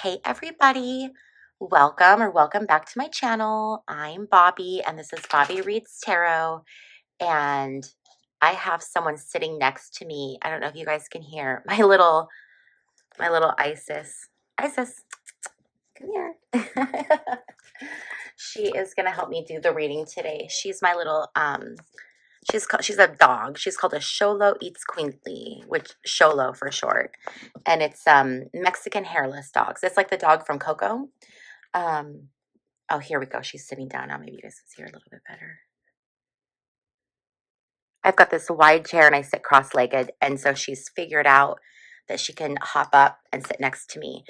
Hey everybody, welcome back to my channel. I'm Bobbie and this is Bobbie Reads Tarot, and I have someone sitting next to me. I don't know if you guys can hear my little Isis. Isis, come here. She is going to help me do the reading today. She's my little she's a dog. She's called a Xolo Eats Queenly, which Xolo for short. And it's Mexican hairless dogs. It's like the dog from Coco. Um, oh, here we go. She's sitting down now. Maybe you guys can see her a little bit better. I've got this wide chair and I sit cross-legged, and so she's figured out that she can hop up and sit next to me.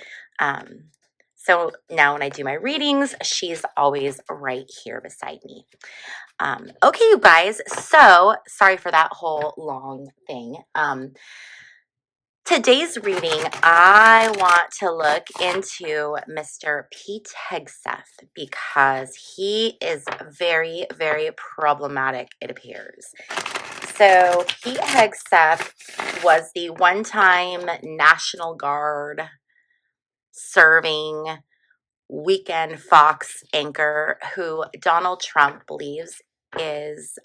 So now when I do my readings, she's always right here beside me. Okay, you guys. So sorry for that whole long thing. Today's reading, I want to look into Mr. Pete Hegseth because he is very, very problematic, it appears. So Pete Hegseth was the one-time National Guard serving weekend Fox anchor who Donald Trump believes is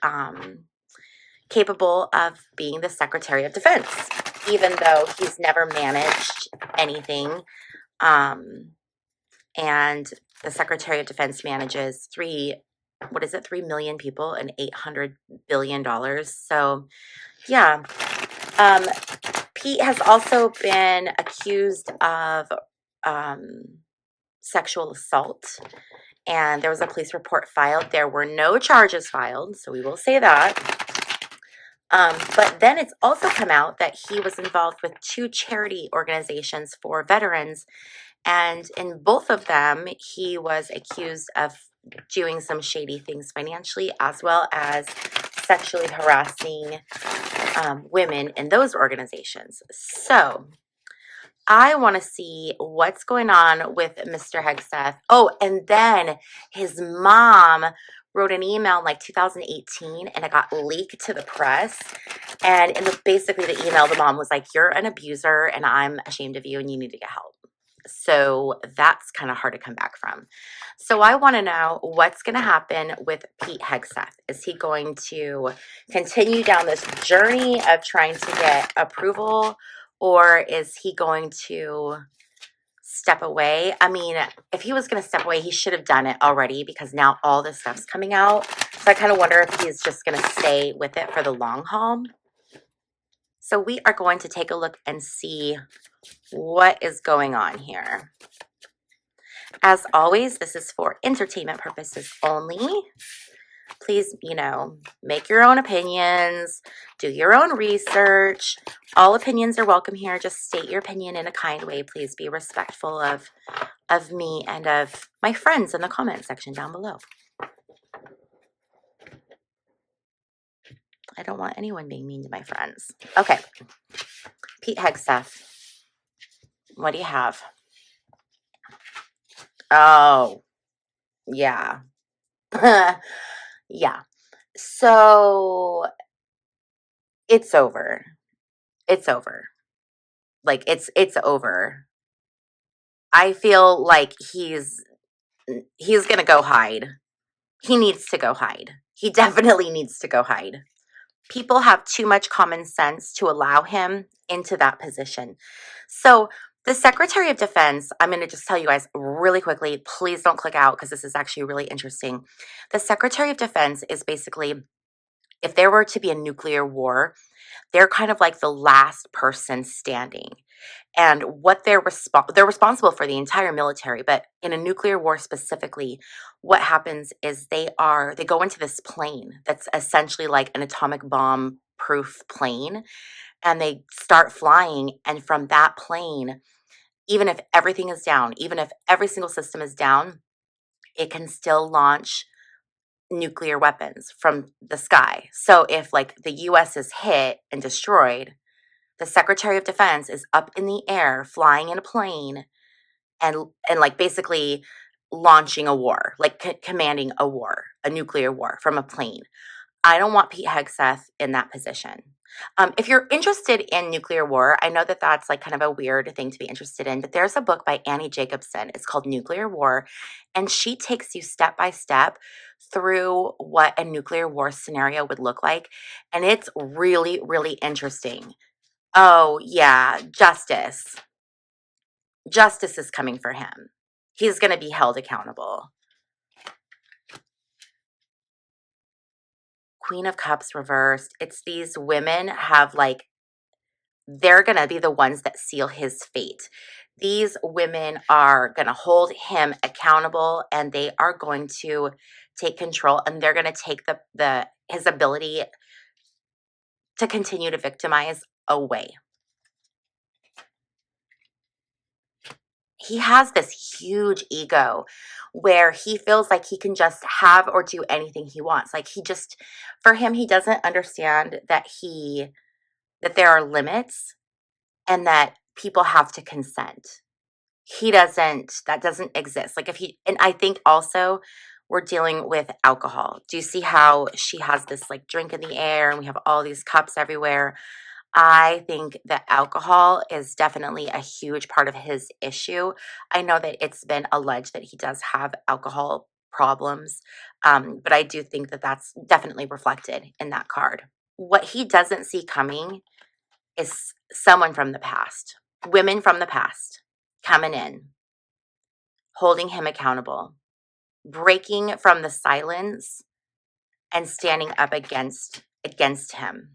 capable of being the Secretary of Defense, even though he's never managed anything. And the Secretary of Defense manages 3 million people and $800 billion. So yeah. Pete has also been accused of sexual assault, and there was a police report filed. There were no charges filed, so we will say that. But then it's also come out that he was involved with 2 charity organizations for veterans, and in both of them, he was accused of doing some shady things financially, as well as sexually harassing women in those organizations. So I want to see what's going on with Mr. Hegseth. Oh, and then his mom wrote an email in like 2018 and it got leaked to the press. And basically the email, the mom was like, "You're an abuser and I'm ashamed of you and you need to get help." So that's kind of hard to come back from. So I want to know what's going to happen with Pete Hegseth. Is he going to continue down this journey of trying to get approval, or is he going to step away? I mean, if he was going to step away, he should have done it already because now all this stuff's coming out. So I kind of wonder if he's just going to stay with it for the long haul. So we are going to take a look and see what is going on here. As always, this is for entertainment purposes only. Please, make your own opinions, do your own research. All opinions are welcome here. Just state your opinion in a kind way. Please be respectful of me and of my friends in the comment section down below. I don't want anyone being mean to my friends. Okay. Pete Hegseth. What do you have? Oh, yeah. Yeah. So it's over. It's over. Like it's over. I feel like he's going to go hide. He needs to go hide. He definitely needs to go hide. People have too much common sense to allow him into that position. So the Secretary of Defense, I'm going to just tell you guys really quickly, please don't click out because this is actually really interesting. The Secretary of Defense is basically, if there were to be a nuclear war, they're kind of like the last person standing. And what they're responsible for the entire military, but in a nuclear war specifically, what happens is they go into this plane that's essentially like an atomic bomb proof plane, and they start flying, and from that plane, even if everything is down, even if every single system is down, it can still launch nuclear weapons from the sky. So if like the US is hit and destroyed, the Secretary of Defense is up in the air flying in a plane and like basically launching a war, like commanding a war, a nuclear war from a plane. I don't want Pete Hegseth in that position. If you're interested in nuclear war, I know that that's like kind of a weird thing to be interested in, but there's a book by Annie Jacobson. It's called Nuclear War, and she takes you step by step through what a nuclear war scenario would look like, and it's really, really interesting. Oh, yeah, justice. Justice is coming for him. He's going to be held accountable. Queen of Cups reversed. It's these women have like, they're going to be the ones that seal his fate. These women are going to hold him accountable, and they are going to take control, and they're going to take his ability to continue to victimize away. He has this huge ego where he feels like he can just have or do anything he wants. Like for him, he doesn't understand that there are limits and that people have to consent. That doesn't exist. Like and I think also we're dealing with alcohol. Do you see how she has this like drink in the air and we have all these cups everywhere? I think that alcohol is definitely a huge part of his issue. I know that it's been alleged that he does have alcohol problems, but I do think that that's definitely reflected in that card. What he doesn't see coming is someone from the past, women from the past coming in, holding him accountable, breaking from the silence and standing up against him.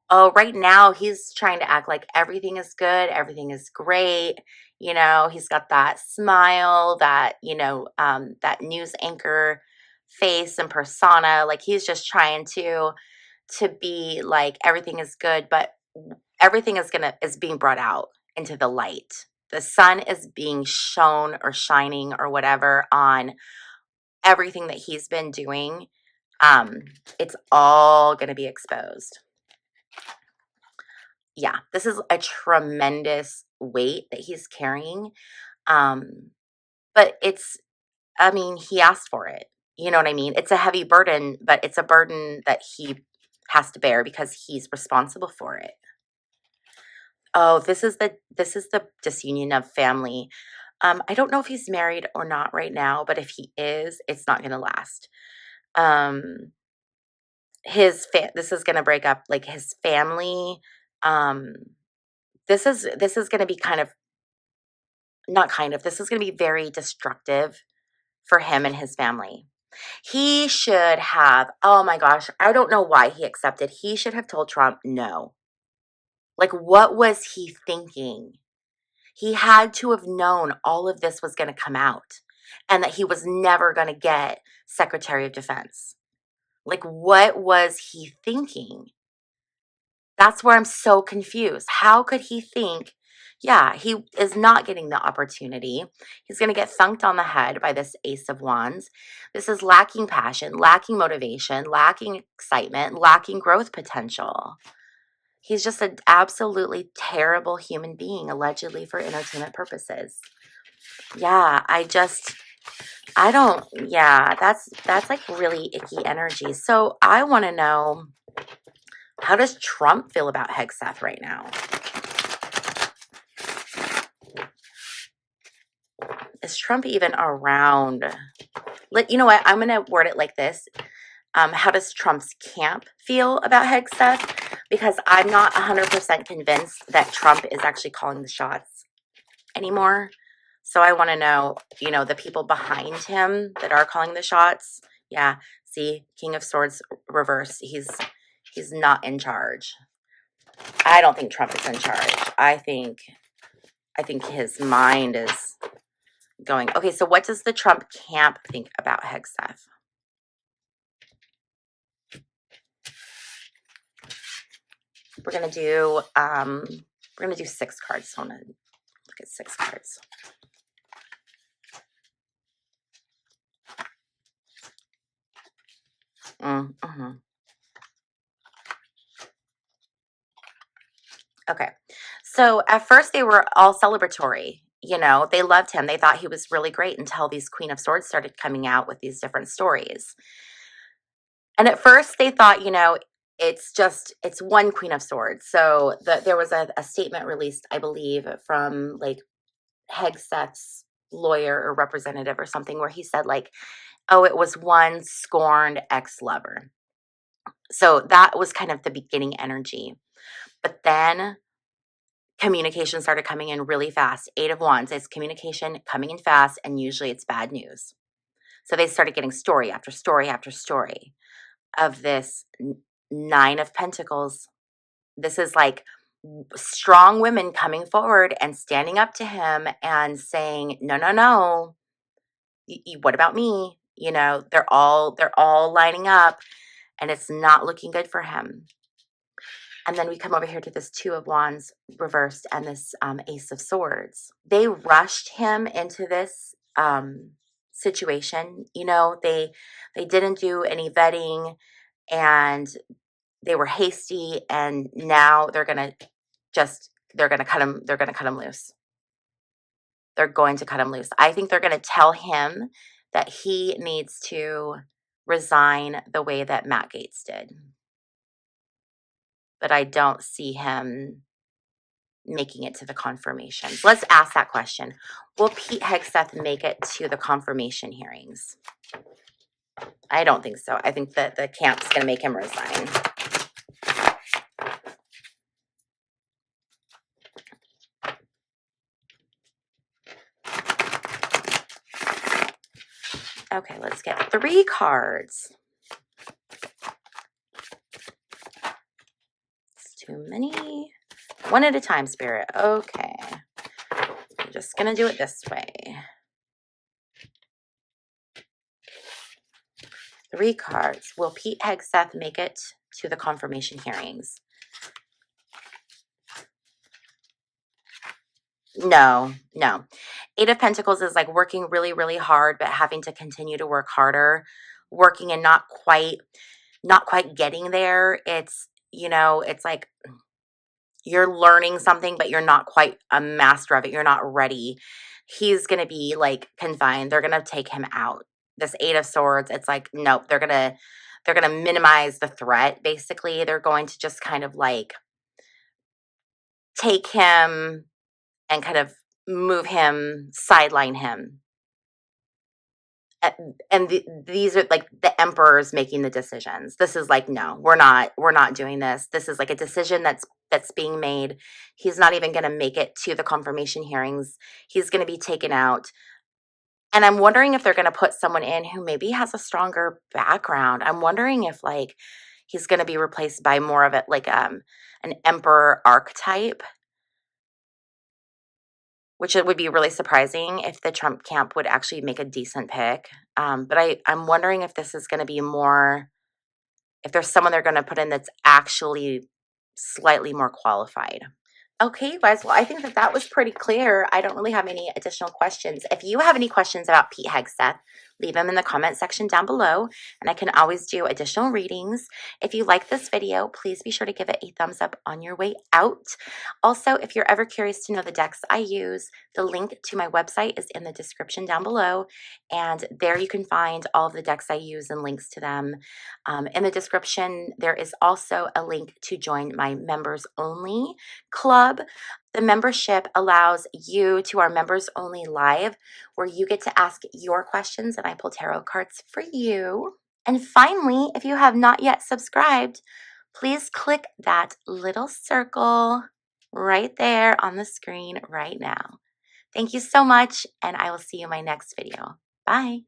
Oh, right now he's trying to act like everything is good, everything is great. He's got that smile, that news anchor face and persona. Like he's just trying to be like everything is good, but everything is being brought out into the light. The sun is being shown or shining or whatever on everything that he's been doing. It's all going to be exposed. Yeah, this is a tremendous weight that he's carrying. But he asked for it. You know what I mean? It's a heavy burden, but it's a burden that he has to bear because he's responsible for it. Oh, this is the disunion of family. I don't know if he's married or not right now, but if he is, it's not going to last. This is going to break up like his family. This is going to be this is going to be very destructive for him and his family. He should have, oh my gosh, I don't know why he accepted. He should have told Trump no. Like, what was he thinking? He had to have known all of this was going to come out and that he was never going to get Secretary of Defense. Like, what was he thinking? That's where I'm so confused. How could he think, yeah, he is not getting the opportunity. He's going to get thunked on the head by this Ace of Wands. This is lacking passion, lacking motivation, lacking excitement, lacking growth potential. He's just an absolutely terrible human being, allegedly for entertainment purposes. Yeah, that's like really icky energy. So I want to know, how does Trump feel about Hegseth right now? Is Trump even around? You know what? I'm going to word it like this. How does Trump's camp feel about Hegseth? Because I'm not 100% convinced that Trump is actually calling the shots anymore. So I want to know, the people behind him that are calling the shots. Yeah, see, King of Swords reversed. He's not in charge. I don't think Trump is in charge. I think his mind is going. Okay, so what does the Trump camp think about Hegseth? We're gonna do 6 cards. So I'm gonna look at 6 cards. Okay, so at first they were all celebratory. They loved him. They thought he was really great until these Queen of Swords started coming out with these different stories. And at first they thought, it's one Queen of Swords. So there was a statement released, I believe, from like Hegseth's lawyer or representative or something, where he said like, oh, it was one scorned ex-lover. So that was kind of the beginning energy. But then communication started coming in really fast. 8 of Wands is communication coming in fast, and usually it's bad news. So they started getting story after story after story of this 9 of Pentacles. This is like strong women coming forward and standing up to him and saying, no, no, no. What about me? They're all lining up, and it's not looking good for him. And then we come over here to this 2 of Wands reversed and this Ace of Swords. They rushed him into this situation. They didn't do any vetting, and they were hasty, and now they're gonna cut him. They're gonna cut him loose. They're going to cut him loose. I think they're gonna tell him that he needs to resign the way that Matt Gaetz did. But I don't see him making it to the confirmations. Let's ask that question. Will Pete Hegseth make it to the confirmation hearings? I don't think so. I think that the camp's going to make him resign. Okay, let's get 3 cards. It's too many. One at a time, Spirit. Okay. I'm just going to do it this way. 3 cards. Will Pete Hegseth make it to the confirmation hearings? No. 8 of Pentacles is like working really, really hard, but having to continue to work harder, working and not quite getting there. It's, it's like you're learning something, but you're not quite a master of it. You're not ready. He's going to be like confined. They're going to take him out. This 8 of Swords, it's like, nope, they're going to minimize the threat. Basically, they're going to just kind of like take him and kind of move him, sideline him. And these are like the emperors making the decisions. This is like, no, we're not doing this. This is like a decision that's being made. He's not even going to make it to the confirmation hearings. He's going to be taken out. And I'm wondering if they're going to put someone in who maybe has a stronger background. I'm wondering if like he's going to be replaced by more of it like an emperor archetype, which it would be really surprising if the Trump camp would actually make a decent pick. But I'm wondering if this is going to be more, if there's someone they're going to put in that's actually slightly more qualified. Okay, you guys. Well, I think that was pretty clear. I don't really have any additional questions. If you have any questions about Pete Hegseth, leave them in the comment section down below, and I can always do additional readings. If you like this video, please be sure to give it a thumbs up on your way out. Also, if you're ever curious to know the decks I use, the link to my website is in the description down below, and there you can find all of the decks I use and links to them. In the description, there is also a link to join my members only club. The membership allows you to our members only live, where you get to ask your questions and I pull tarot cards for you. And finally, if you have not yet subscribed, please click that little circle right there on the screen right now. Thank you so much, and I will see you in my next video. Bye.